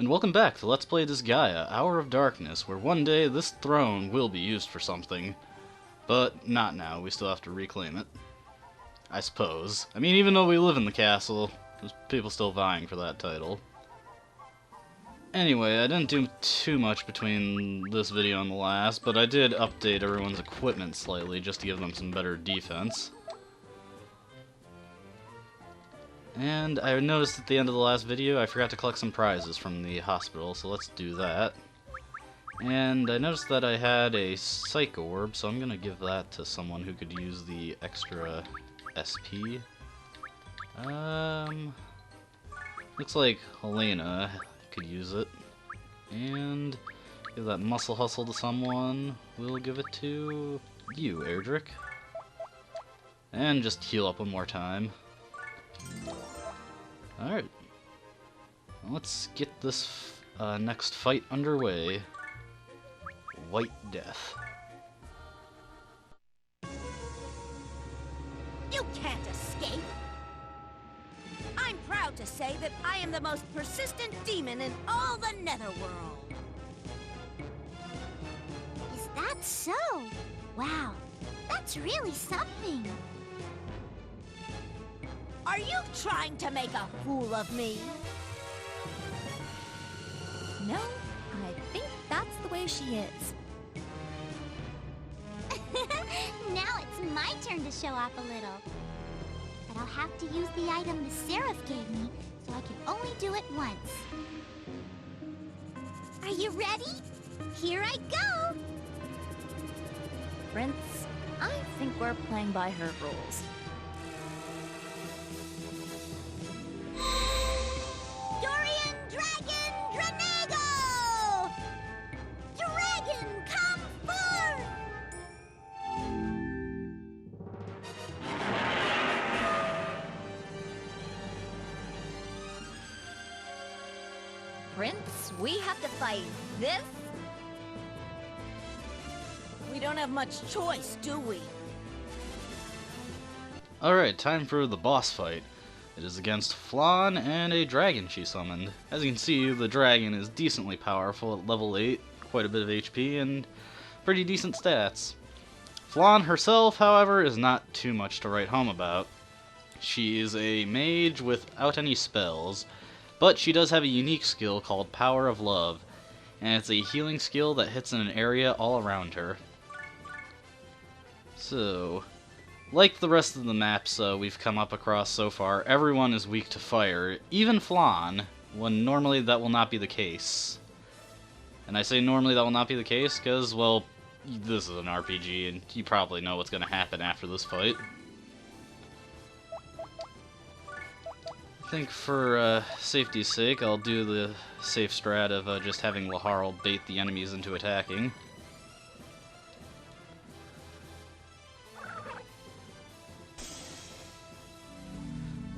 and welcome back to Let's Play Disgaea, Hour of Darkness, where one day this throne will be used for something. But not now, we still have to reclaim it. I suppose. I mean, even though we live in the castle, there's people still vying for that title. Anyway, I didn't do too much between this video and the last, but I did update everyone's equipment slightly just to give them some better defense. And I noticed at the end of the last video I forgot to collect some prizes from the hospital, so let's do that. And I noticed that I had a Psych Orb, so I'm gonna give that to someone who could use the extra SP. Looks like Helena could use it. And give that Muscle Hustle to someone. We'll give it to you, Erdrick. And just heal up one more time. Alright. Let's get this next fight underway. White Death. You can't escape! I'm proud to say that I am the most persistent demon in all the Netherworld. Is that so? Wow, that's really something. Are you trying to make a fool of me? No, I think that's the way she is. Now it's my turn to show off a little. But I'll have to use the item the Seraph gave me, so I can only do it once. Are you ready? Here I go! Prince, I think we're playing by her rules. Dorian Dragon Dranego! Dragon, come forth! Prince, we have to fight this. We don't have much choice, do we? Alright, time for the boss fight. It is against Flan and a dragon she summoned. As you can see, the dragon is decently powerful at level 8, quite a bit of HP, and pretty decent stats. Flan herself, however, is not too much to write home about. She is a mage without any spells, but she does have a unique skill called Power of Love, and it's a healing skill that hits in an area all around her. So, like the rest of the maps we've come up across so far, everyone is weak to fire, even Flan, when normally that will not be the case. And I say normally that will not be the case because, well, this is an RPG and you probably know what's going to happen after this fight. I think for safety's sake, I'll do the safe strat of just having Laharl bait the enemies into attacking.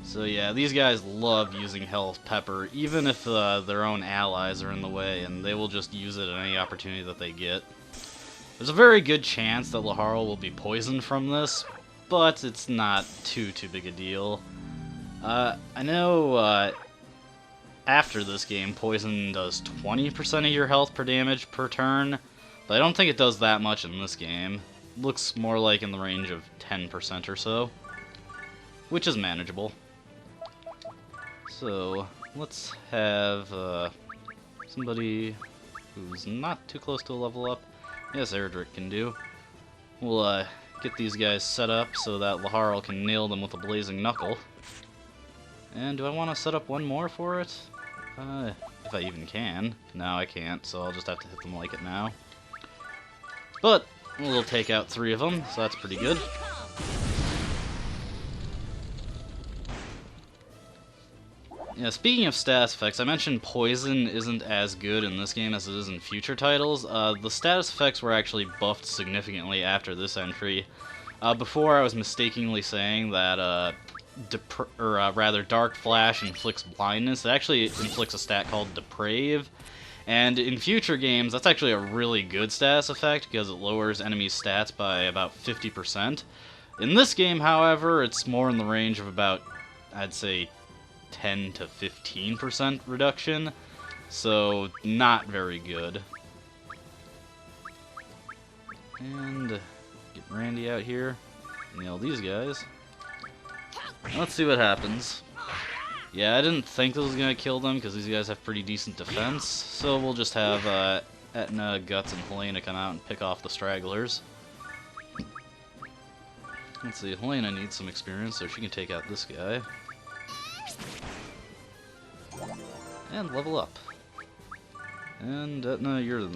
So yeah, these guys love using Hell's Pepper, even if their own allies are in the way, and they will just use it at any opportunity that they get. There's a very good chance that Laharl will be poisoned from this, but it's not too big a deal. I know after this game, poison does 20% of your health per damage per turn, but I don't think it does that much in this game. It looks more like in the range of 10% or so, which is manageable. So, let's have somebody who's not too close to a level up. Yes, Erdrick can do. We'll get these guys set up so that Laharl can nail them with a blazing knuckle. And do I want to set up one more for it? If I even can. No, I can't, so I'll just have to hit them like it now. But we'll take out 3 of them, so that's pretty good. Yeah, speaking of status effects, I mentioned poison isn't as good in this game as it is in future titles. The status effects were actually buffed significantly after this entry. Before I was mistakenly saying that Dark Flash inflicts blindness. It actually inflicts a stat called Deprave. And in future games, that's actually a really good status effect because it lowers enemies' stats by about 50%. In this game, however, it's more in the range of about, I'd say, 10 to 15% reduction. so not very good. And get Randy out here. Nail these guys. Let's see what happens. Yeah, I didn't think this was going to kill them because these guys have pretty decent defense, so we'll just have Etna, Guts, and Helena come out and pick off the stragglers. Let's see, Helena needs some experience, so she can take out this guy. And level up. And Etna, you're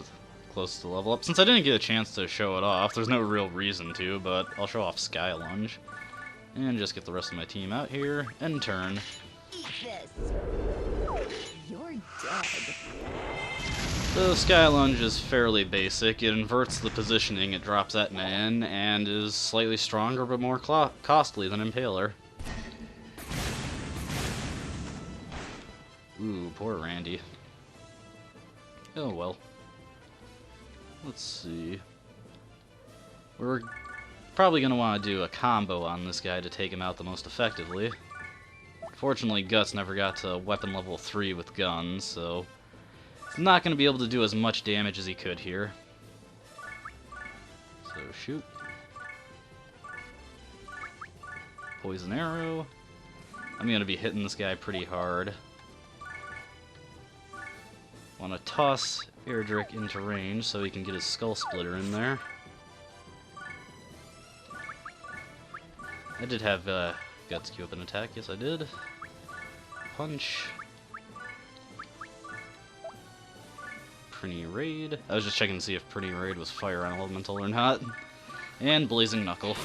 close to level up. Since I didn't get a chance to show it off, there's no real reason to, but I'll show off Sky Lunge. And just get the rest of my team out here, and turn. Eat this. You're dead. The Sky Lunge is fairly basic. It inverts the positioning it drops Etna in, and is slightly stronger but more costly than Impaler. Ooh, poor Randy. Oh well. Let's see. We're probably going to want to do a combo on this guy to take him out the most effectively. Fortunately, Guts never got to weapon level 3 with guns, so he's not going to be able to do as much damage as he could here. So shoot. Poison arrow. I'm going to be hitting this guy pretty hard. Want to toss Erdrick into range so he can get his Skull Splitter in there. I did have Guts queue up an attack, yes I did. Punch. Pretty Raid. I was just checking to see if Pretty Raid was Fire Elemental or not. And Blazing Knuckle.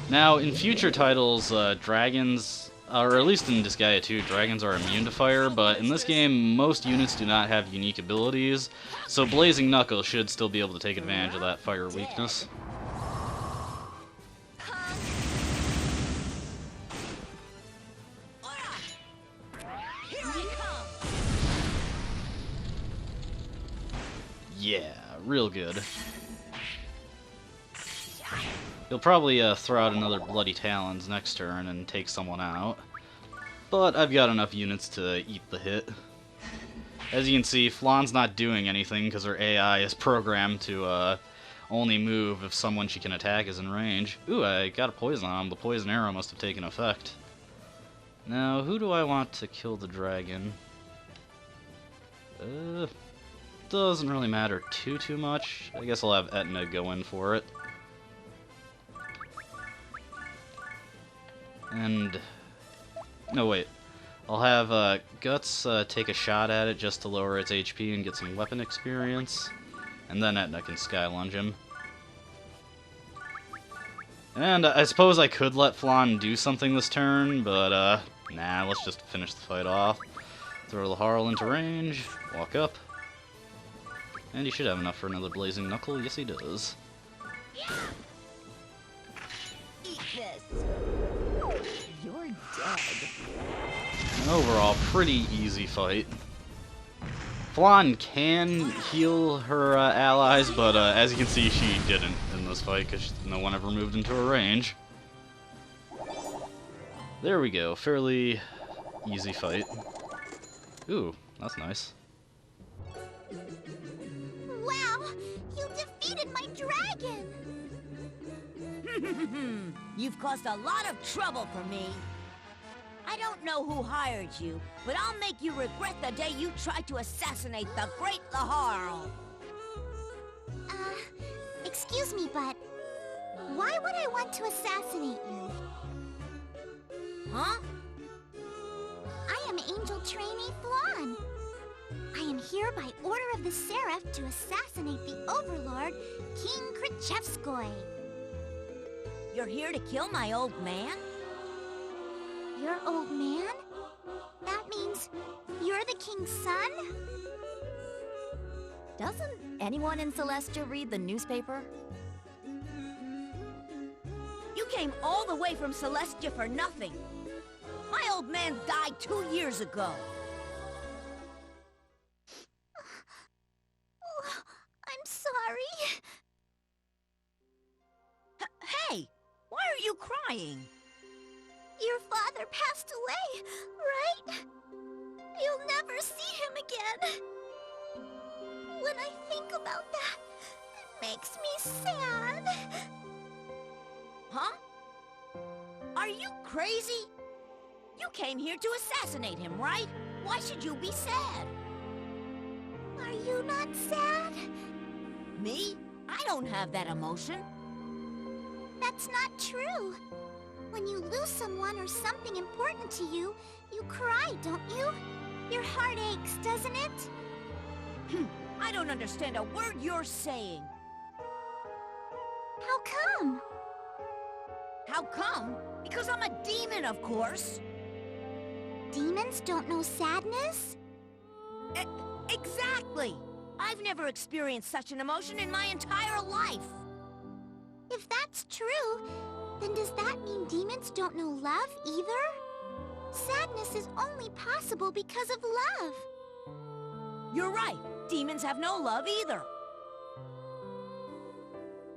Now, in future titles, dragons, or at least in Disgaea 2, dragons are immune to fire, but in this game, most units do not have unique abilities, so Blazing Knuckle should still be able to take advantage of that fire weakness. Yeah, real good. He'll probably throw out another Bloody Talons next turn and take someone out. But I've got enough units to eat the hit. As you can see, Flan's not doing anything because her AI is programmed to only move if someone she can attack is in range. Ooh, I got a poison on him. The poison arrow must have taken effect. Now, who do I want to kill the dragon? Doesn't really matter too much. I guess I'll have Etna go in for it. And no, wait. I'll have Guts take a shot at it just to lower its HP and get some weapon experience. And then Etna can Sky Lunge him. And I suppose I could let Flan do something this turn, but nah, let's just finish the fight off. Throw the Harl into range, walk up. And he should have enough for another Blazing Knuckle. Yes, he does. Eat this. You're dead. An overall, pretty easy fight. Flan can heal her allies, but as you can see, she didn't in this fight because no one ever moved into her range. There we go. Fairly easy fight. Ooh, that's nice. Wow! You defeated my dragon! You've caused a lot of trouble for me. I don't know who hired you, but I'll make you regret the day you tried to assassinate the great Laharl. Excuse me, but why would I want to assassinate you? Huh? I am Angel Trainee Flan. I am here by order of the Seraph to assassinate the Overlord, King Krichevskoy. You're here to kill my old man? Your old man? That means you're the king's son? Doesn't anyone in Celestia read the newspaper? You came all the way from Celestia for nothing. My old man died 2 years ago. I'm sorry. Hey, why are you crying? Your father passed away, right? I'll never see him again. When I think about that, it makes me sad. Huh? Are you crazy? You came here to assassinate him, right? Why should you be sad? Are you not sad? Me? I don't have that emotion. That's not true. When you lose someone or something important to you, you cry, don't you? Your heart aches, doesn't it? I don't understand a word you're saying. How come? How come? Because I'm a demon, of course. Demons don't know sadness? Exactly! I've never experienced such an emotion in my entire life. If that's true, then does that mean demons don't know love either? Sadness is only possible because of love. You're right. Demons have no love either.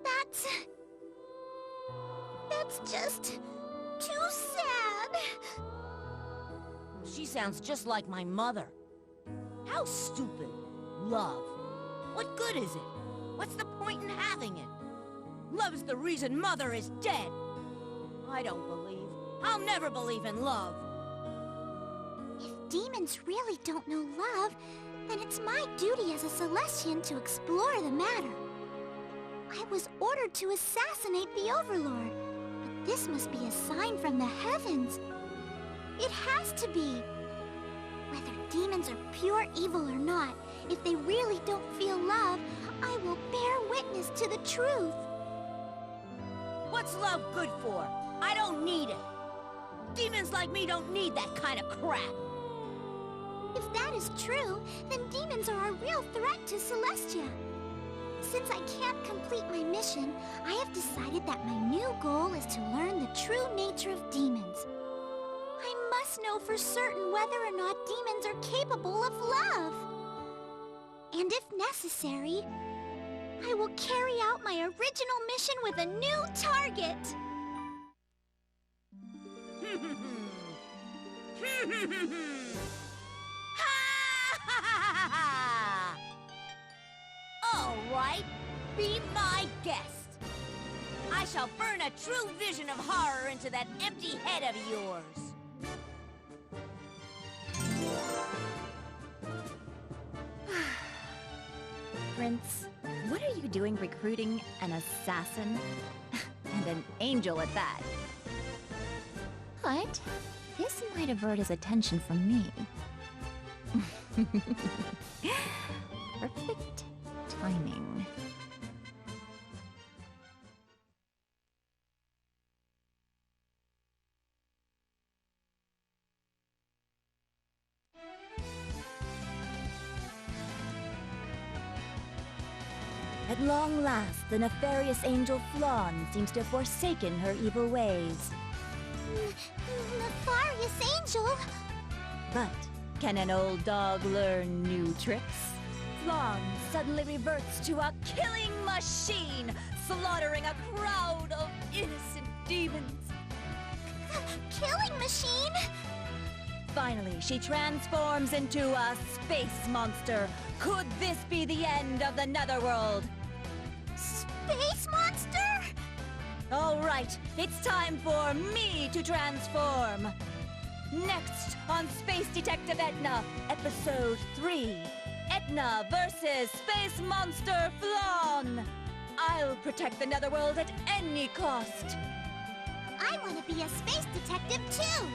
That's just too sad. She sounds just like my mother. How stupid. Love. What good is it? What's the point in having it? Love is the reason Mother is dead. I don't believe. I'll never believe in love. If demons really don't know love, then it's my duty as a Celestian to explore the matter. I was ordered to assassinate the Overlord, but this must be a sign from the heavens. It has to be. Whether demons are pure evil or not, if they really don't feel love, I will bear witness to the truth. What's love good for? I don't need it. Demons like me don't need that kind of crap. If that is true, then demons are a real threat to Celestia. Since I can't complete my mission, I have decided that my new goal is to learn the true nature of demons. I must know for certain whether or not demons are capable of love. And if necessary, I will carry out my original mission with a new target. All right, be my guest. I shall burn a true vision of horror into that empty head of yours. Prince, what are you doing recruiting an assassin? And an angel at that. But this might avert his attention from me. Perfect timing. At long last, the nefarious angel Flan seems to have forsaken her evil ways. Nefarious angel? But can an old dog learn new tricks? Flan suddenly reverts to a killing machine, slaughtering a crowd of innocent demons. Killing machine? Finally, she transforms into a space monster. Could this be the end of the Netherworld? Space monster? All right, it's time for me to transform. Next on Space Detective Etna, Episode 3. Etna versus Space Monster Flan. I'll protect the Netherworld at any cost. I want to be a space detective too.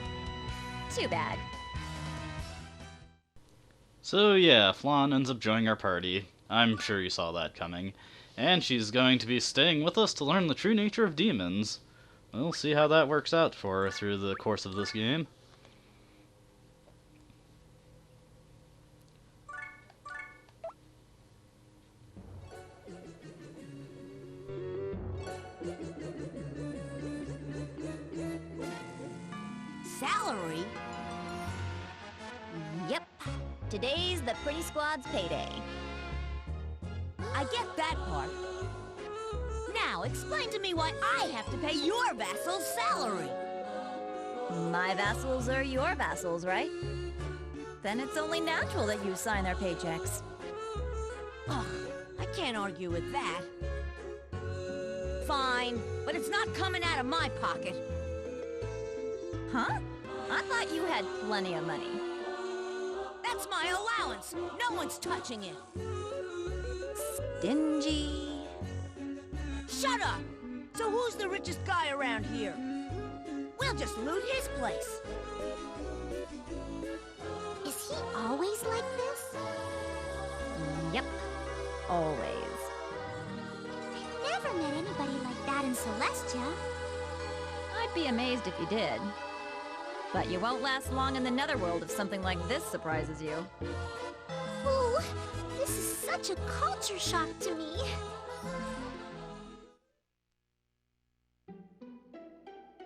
Too bad. So yeah, Flan ends up joining our party. I'm sure you saw that coming. And she's going to be staying with us to learn the true nature of demons. We'll see how that works out for her through the course of this game. Salary? Yep. Today's the Pretty Squad's payday. I get that part. Now, explain to me why I have to pay your vassal's salary. My vassals are your vassals, right? then it's only natural that you sign their paychecks. Ugh, I can't argue with that. Fine, but it's not coming out of my pocket. Huh? I thought you had plenty of money. That's my allowance. No one's touching it. Stingy. Shut up! So who's the richest guy around here? We'll just loot his place. Is he always like this? Yep. Always. I've never met anybody like that in Celestia. I'd be amazed if you did. But you won't last long in the netherworld if something like this surprises you. Ooh, this is such a culture shock to me.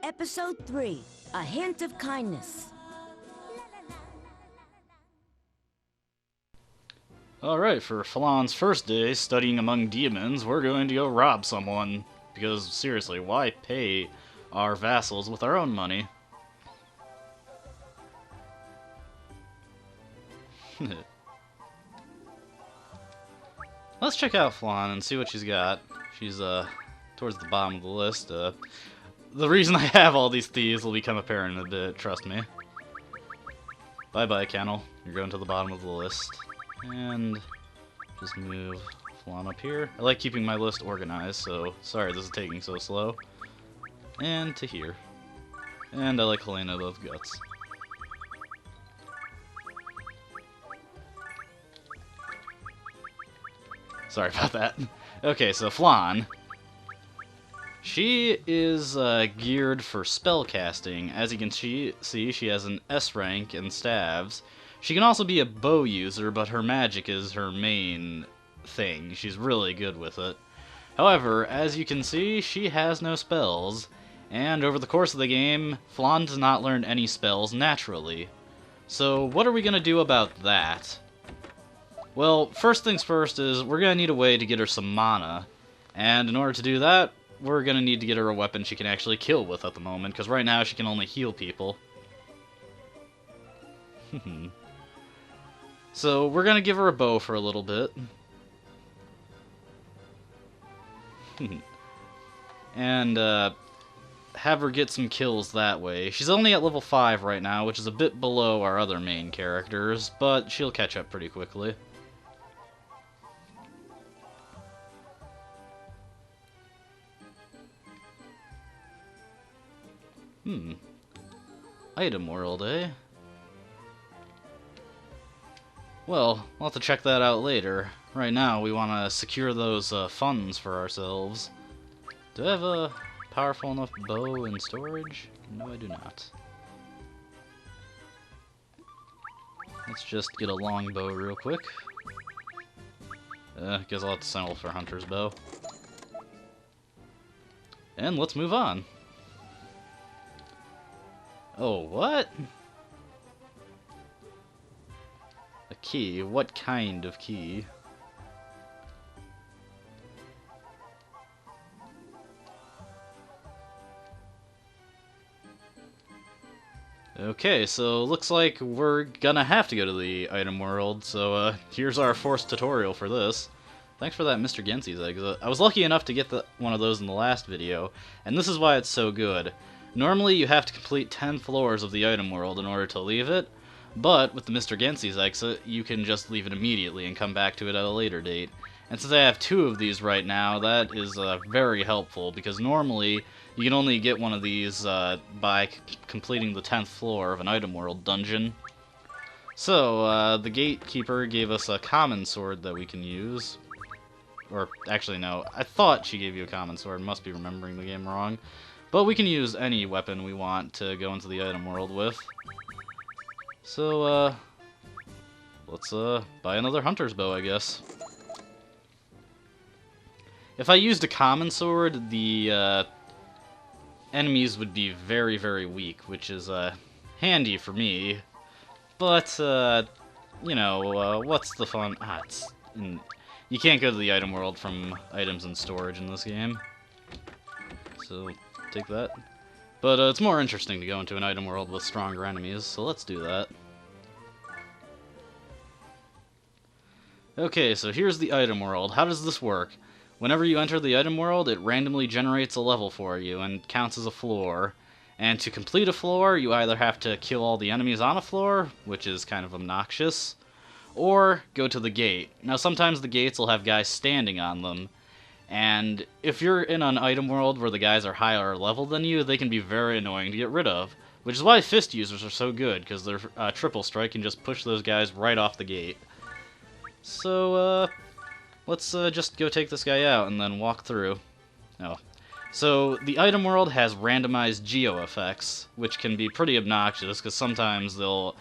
Episode 3, A Hint of Kindness. Alright, for Flan's first day studying among demons, we're going to go rob someone. Because, seriously, why pay our vassals with our own money? Let's check out Flan and see what she's got. She's, towards the bottom of the list. The reason I have all these thieves will become apparent in a bit, trust me. Bye-bye, Kennel. You're going to the bottom of the list. And just move Flan up here. I like keeping my list organized, so sorry this is taking so slow. And to here. And I like Helena above Guts. Sorry about that. Okay, so Flan. She is geared for spellcasting. As you can see, she has an S rank and staves. She can also be a bow user, but her magic is her main thing. She's really good with it. However, as you can see, she has no spells. And over the course of the game, Flan does not learn any spells naturally. So what are we going to do about that? Well, first things first is we're going to need a way to get her some mana. And in order to do that, we're going to need to get her a weapon she can actually kill with at the moment, because right now she can only heal people. So we're going to give her a bow for a little bit. And have her get some kills that way. She's only at level 5 right now, which is a bit below our other main characters, but she'll catch up pretty quickly. Item world, eh? Well, we'll have to check that out later. Right now, we want to secure those funds for ourselves. Do I have a powerful enough bow in storage? No, I do not. Let's just get a long bow real quick. Guess I'll have to settle for Hunter's bow. And let's move on. Oh, what? A key? What kind of key? Okay, so looks like we're gonna have to go to the item world, so here's our forced tutorial for this. Thanks for that Mr. Gensi's egg. I was lucky enough to get one of those in the last video, and this is why it's so good. Normally you have to complete 10 floors of the item world in order to leave it, but with the Mr. Gensi's exit, you can just leave it immediately and come back to it at a later date. And since I have 2 of these right now, that is very helpful, because normally you can only get one of these by completing the 10th floor of an item world dungeon. So, the gatekeeper gave us a common sword that we can use. Or, actually no, I thought she gave you a common sword, must be remembering the game wrong. But we can use any weapon we want to go into the item world with. So, let's buy another hunter's bow, I guess. If I used a common sword, the enemies would be very, very weak, which is handy for me. But, you know, what's the fun? You can't go to the item world from items in storage in this game. So, take that. But it's more interesting to go into an item world with stronger enemies, so let's do that. Okay, so here's the item world. How does this work? Whenever you enter the item world, it randomly generates a level for you and counts as a floor. And to complete a floor, you either have to kill all the enemies on a floor, which is kind of obnoxious, or go to the gate. Now sometimes the gates will have guys standing on them, and if you're in an item world where the guys are higher level than you, they can be very annoying to get rid of. Which is why fist users are so good, because their triple strike can just push those guys right off the gate. So, let's just go take this guy out and then walk through. Oh. So, the item world has randomized geo effects, which can be pretty obnoxious, because sometimes they'll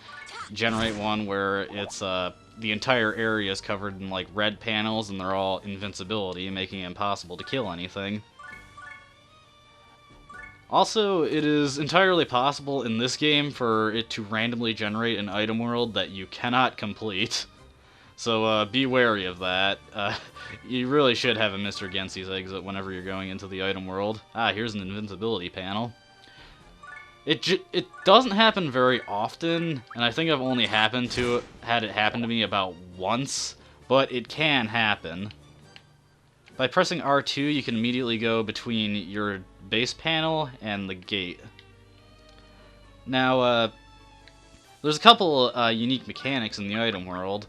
generate one where it's, the entire area is covered in, like, red panels, and they're all invincibility, making it impossible to kill anything. Also, it is entirely possible in this game for it to randomly generate an item world that you cannot complete. So be wary of that. You really should have a Mr. Gensi's exit whenever you're going into the item world. Ah, here's an invincibility panel. It doesn't happen very often, and I think I've only had it happen to me about once, but it can happen. By pressing R2, you can immediately go between your base panel and the gate. Now, there's a couple unique mechanics in the item world.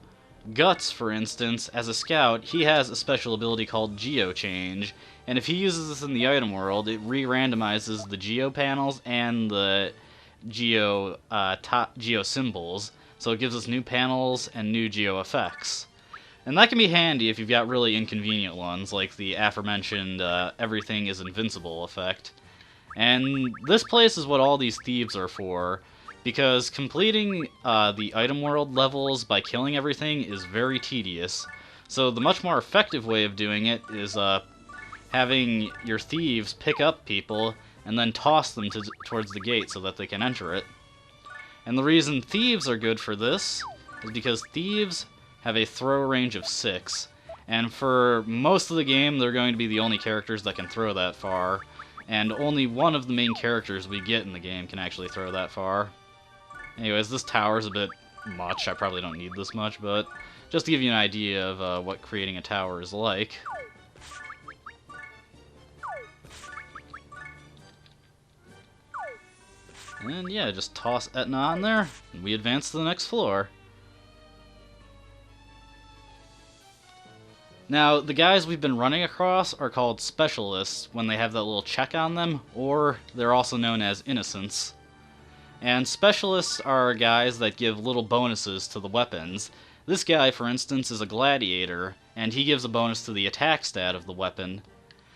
Guts, for instance, as a scout, he has a special ability called Geo Change, and if he uses this in the item world, it re-randomizes the Geo panels and the Geo symbols, so it gives us new panels and new Geo effects. And that can be handy if you've got really inconvenient ones, like the aforementioned everything is invincible effect. And this place is what all these thieves are for, because completing the item world levels by killing everything is very tedious. So the much more effective way of doing it is having your thieves pick up people and then toss them towards the gate so that they can enter it. And the reason thieves are good for this is because thieves have a throw range of 6, and for most of the game they're going to be the only characters that can throw that far, and only one of the main characters we get in the game can actually throw that far. Anyways, this tower's a bit much. I probably don't need this much, but just to give you an idea of what creating a tower is like. And yeah, just toss Etna on there, and we advance to the next floor. Now, the guys we've been running across are called specialists when they have that little check on them, or they're also known as innocents. And specialists are guys that give little bonuses to the weapons. This guy, for instance, is a gladiator, and he gives a bonus to the attack stat of the weapon.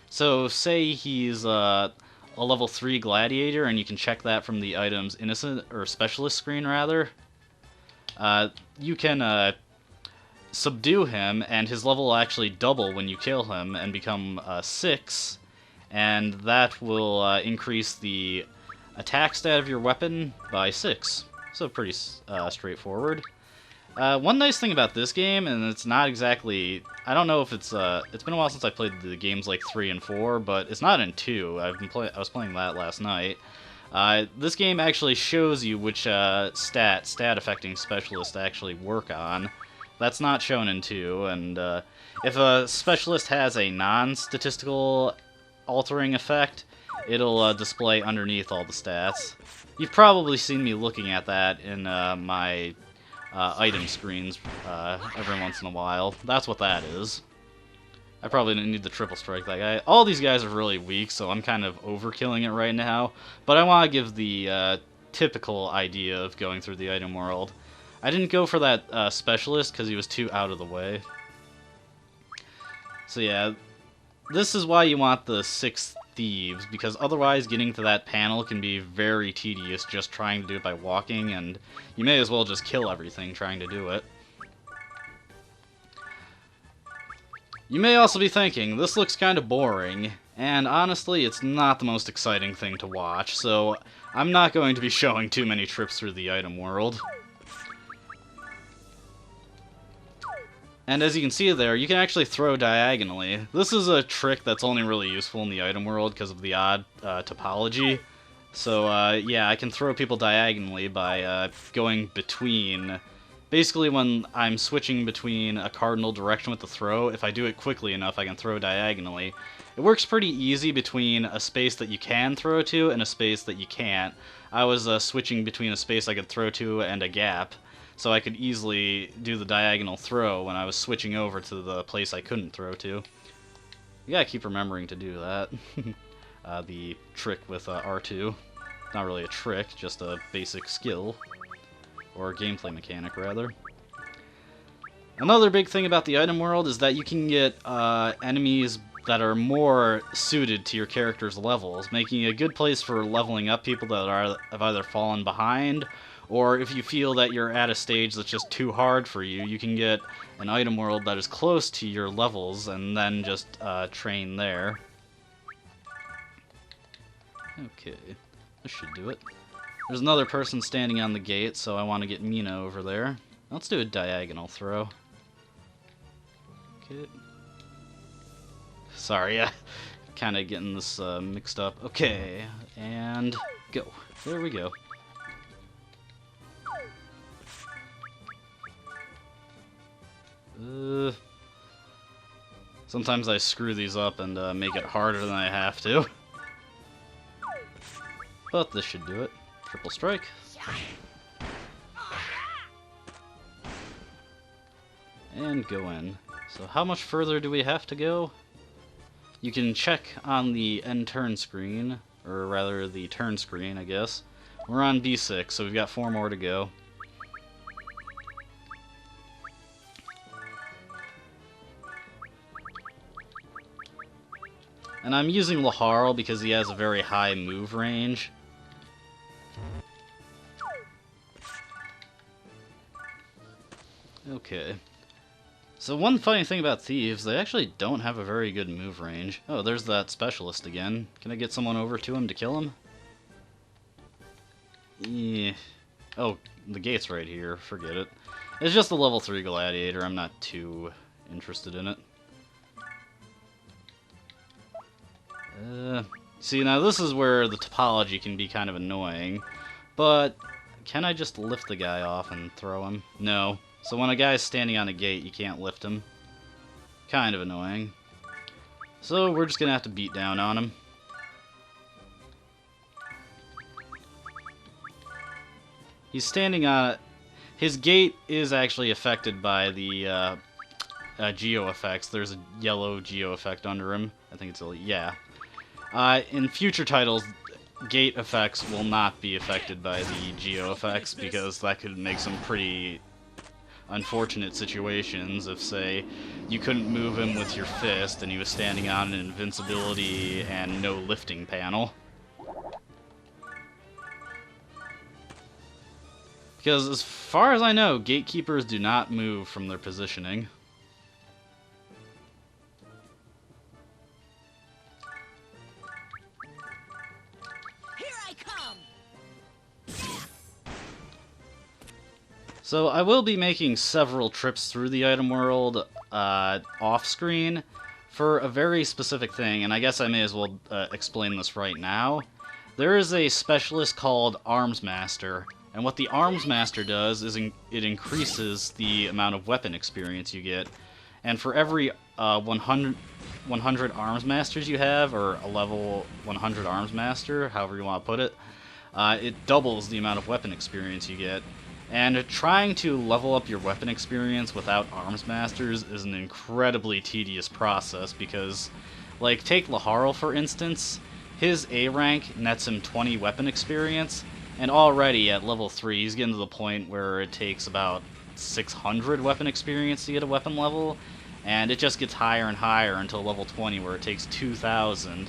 So, say he's a level 3 gladiator, and you can check that from the item's innocent, or specialist screen, rather. You can subdue him, and his level will actually double when you kill him and become 6, and that will increase the attack stat of your weapon by 6. So pretty straightforward. One nice thing about this game, and it's not exactly, I don't know if it's been a while since I played the games like 3 and 4, but it's not in 2. I was playing that last night. This game actually shows you which stat affecting specialists to actually work on. That's not shown in 2, and if a specialist has a non-statistical altering effect, it'll display underneath all the stats. You've probably seen me looking at that in my item screens every once in a while. That's what that is. I probably didn't need the triple strike that guy. All these guys are really weak, so I'm kind of overkilling it right now, but I want to give the typical idea of going through the item world. I didn't go for that specialist because he was too out of the way. So yeah, this is why you want the 6 thieves, because otherwise getting to that panel can be very tedious just trying to do it by walking, and you may as well just kill everything trying to do it. You may also be thinking, this looks kind of boring, and honestly, it's not the most exciting thing to watch, so I'm not going to be showing too many trips through the item world. And as you can see there, you can actually throw diagonally. This is a trick that's only really useful in the item world because of the odd topology. So yeah, I can throw people diagonally by going between basically when I'm switching between a cardinal direction with the throw, if I do it quickly enough, I can throw diagonally. It works pretty easy between a space that you can throw to and a space that you can't. I was switching between a space I could throw to and a gap, so I could easily do the diagonal throw when I was switching over to the place I couldn't throw to. You gotta keep remembering to do that. The trick with R2. Not really a trick, just a basic skill. Or gameplay mechanic, rather. Another big thing about the item world is that you can get enemies that are more suited to your character's levels, making it a good place for leveling up people that have either fallen behind, or if you feel that you're at a stage that's just too hard for you, you can get an item world that is close to your levels and then just train there. Okay, this should do it. There's another person standing on the gate, so I want to get Mina over there. Let's do a diagonal throw. Okay. Sorry, kind of getting this mixed up. Okay, and go. There we go. Sometimes I screw these up and make it harder than I have to. But this should do it. Triple strike. And go in. So how much further do we have to go? You can check on the end turn screen, or rather the turn screen, I guess. We're on B6, so we've got 4 more to go. And I'm using Laharl because he has a very high move range. Okay. So one funny thing about thieves, they actually don't have a very good move range. Oh, there's that specialist again. Can I get someone over to him to kill him? Yeah. Oh, the gate's right here. Forget it. It's just a level 3 gladiator. I'm not too interested in it. See, now this is where the topology can be kind of annoying. But can I just lift the guy off and throw him? No. So when a guy's standing on a gate, you can't lift him. Kind of annoying. So we're just gonna have to beat down on him. He's standing on... His gate is actually affected by the geo effects. There's a yellow geo effect under him. I think it's a... yeah. In future titles, gate effects will not be affected by the geo effects, because that could make some pretty unfortunate situations if, say, you couldn't move him with your fist and he was standing on an invincibility and no lifting panel. Because as far as I know, gatekeepers do not move from their positioning. So I will be making several trips through the item world off-screen for a very specific thing, and I guess I may as well explain this right now. There is a specialist called Arms Master, and what the Arms Master does is it increases the amount of weapon experience you get. And for every 100 Arms Masters you have, or a level 100 Arms Master, however you want to put it, it doubles the amount of weapon experience you get. And trying to level up your weapon experience without Arms Masters is an incredibly tedious process because, like, take Laharl for instance, his A rank nets him 20 weapon experience, and already at level 3 he's getting to the point where it takes about 600 weapon experience to get a weapon level, and it just gets higher and higher until level 20 where it takes 2,000.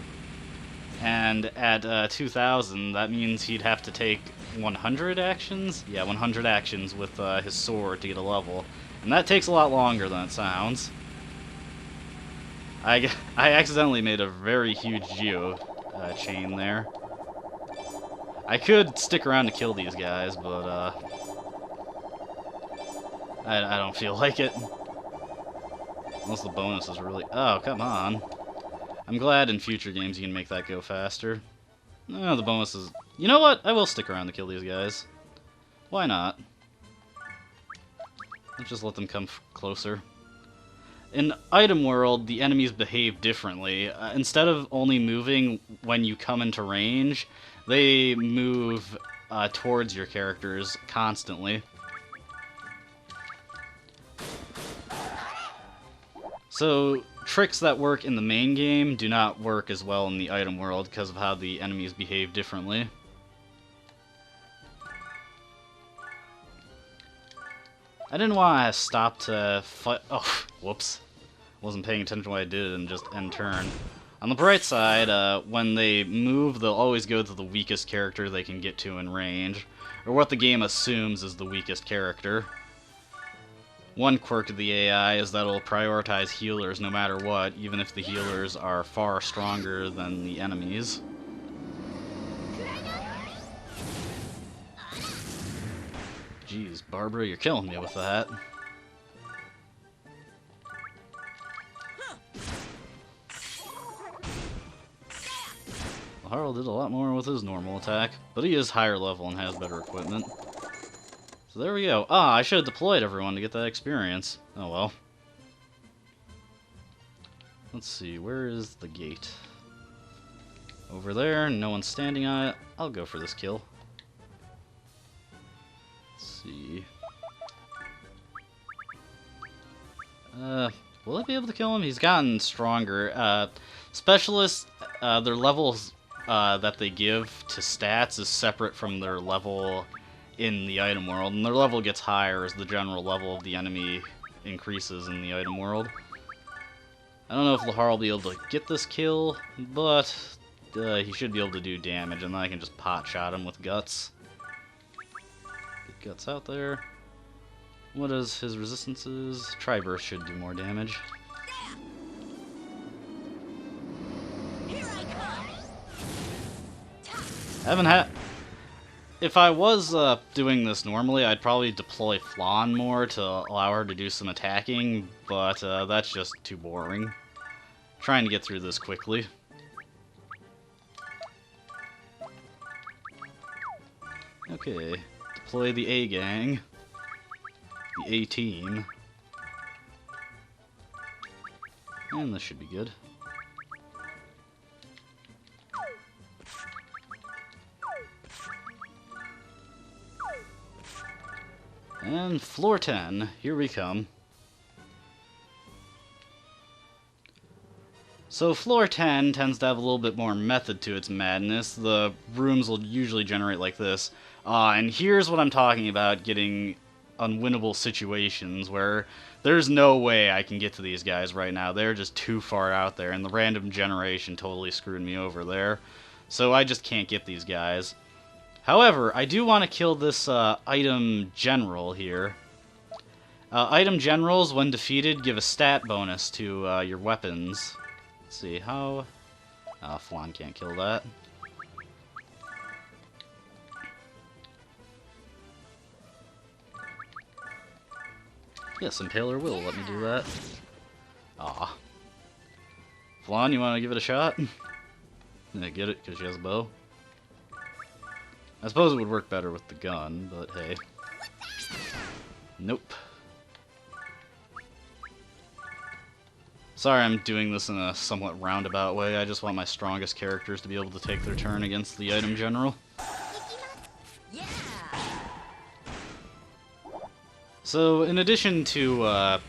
And at 2,000, that means he'd have to take 100 actions? Yeah, 100 actions with his sword to get a level. And that takes a lot longer than it sounds. I accidentally made a very huge geo chain there. I could stick around to kill these guys, but I don't feel like it. Unless the bonus is really... Oh, come on. I'm glad in future games you can make that go faster. No, the bonus is... You know what? I will stick around to kill these guys. Why not? Let's just let them come closer. In Item World, the enemies behave differently. Instead of only moving when you come into range, they move towards your characters constantly. So, tricks that work in the main game do not work as well in the Item World because of how the enemies behave differently. I didn't want to stop to fight. Oh, whoops. Wasn't paying attention to what I did and just end turn. On the bright side, when they move, they'll always go to the weakest character they can get to in range, or what the game assumes is the weakest character. One quirk of the AI is that it'll prioritize healers no matter what, even if the healers are far stronger than the enemies. Jeez, Barbara, you're killing me with that. Harl did a lot more with his normal attack, but he is higher level and has better equipment. So there we go. Ah, I should have deployed everyone to get that experience. Oh well. Let's see, where is the gate? Over there, no one's standing on it. I'll go for this kill. Let's see. Will I be able to kill him? He's gotten stronger. Specialists, their levels that they give to stats is separate from their level in the item world, and their level gets higher as the general level of the enemy increases in the item world. I don't know if Lahar will be able to get this kill, but he should be able to do damage, and then I can just pot shot him with guts. Get guts out there. What is his resistances? Tri-burst should do more damage. Haven't had. If I was doing this normally, I'd probably deploy Flan more to allow her to do some attacking, but that's just too boring. Trying to get through this quickly. Okay, deploy the A gang, the A team, and this should be good. And floor 10, here we come. So floor 10 tends to have a little bit more method to its madness. The rooms will usually generate like this. And here's what I'm talking about, getting unwinnable situations where there's no way I can get to these guys right now. They're just too far out there, and the random generation totally screwed me over there. So I just can't get these guys. However, I do want to kill this item general here. Item generals, when defeated, give a stat bonus to your weapons. Let's see, how... Flan can't kill that. Yes, Impaler will let me do that. Aw. Flan, you want to give it a shot? Yeah, get it, because she has a bow. I suppose it would work better with the gun, but hey. Nope. Sorry I'm doing this in a somewhat roundabout way, I just want my strongest characters to be able to take their turn against the item general. Yeah. So, in addition to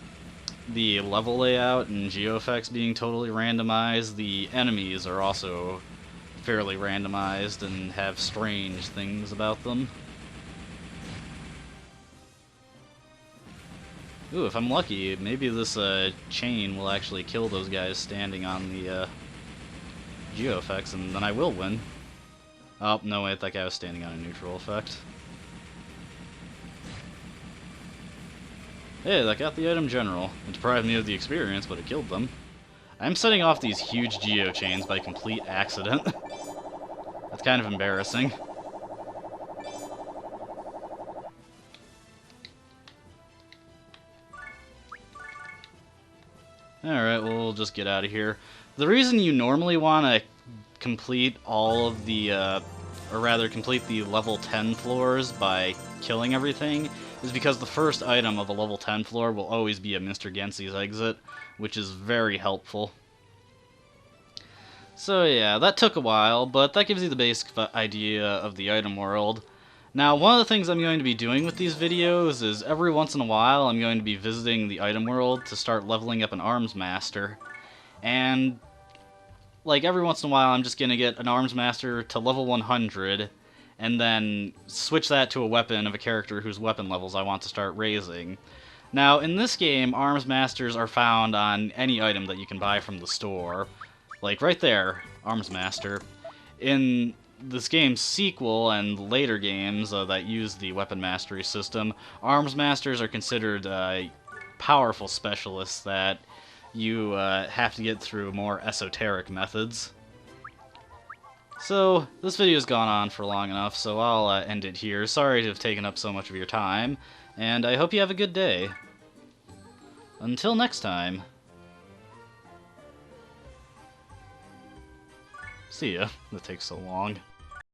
the level layout and geoeffects being totally randomized, the enemies are also fairly randomized and have strange things about them. Ooh, if I'm lucky, maybe this chain will actually kill those guys standing on the geoeffects, and then I will win. Oh, no wait, that guy was standing on a neutral effect. Hey, that got the item general. It deprived me of the experience, but it killed them. I'm setting off these huge geo chains by complete accident. That's kind of embarrassing. Alright, well, we'll just get out of here. The reason you normally want to complete all of the, or rather complete the level 10 floors by killing everything, is because the first item of a level 10 floor will always be a Mr. Gensi's exit, which is very helpful. So yeah, that took a while, but that gives you the basic idea of the item world. Now, one of the things I'm going to be doing with these videos is every once in a while I'm going to be visiting the item world to start leveling up an arms master. And, like, every once in a while I'm just going to get an arms master to level 100, and then switch that to a weapon of a character whose weapon levels I want to start raising. Now, in this game, arms masters are found on any item that you can buy from the store. Like, right there, arms master. In this game's sequel and later games that use the weapon mastery system, arms masters are considered powerful specialists that you have to get through more esoteric methods. So, this video's gone on for long enough, so I'll end it here. Sorry to have taken up so much of your time, and I hope you have a good day. Until next time. See ya. That takes so long.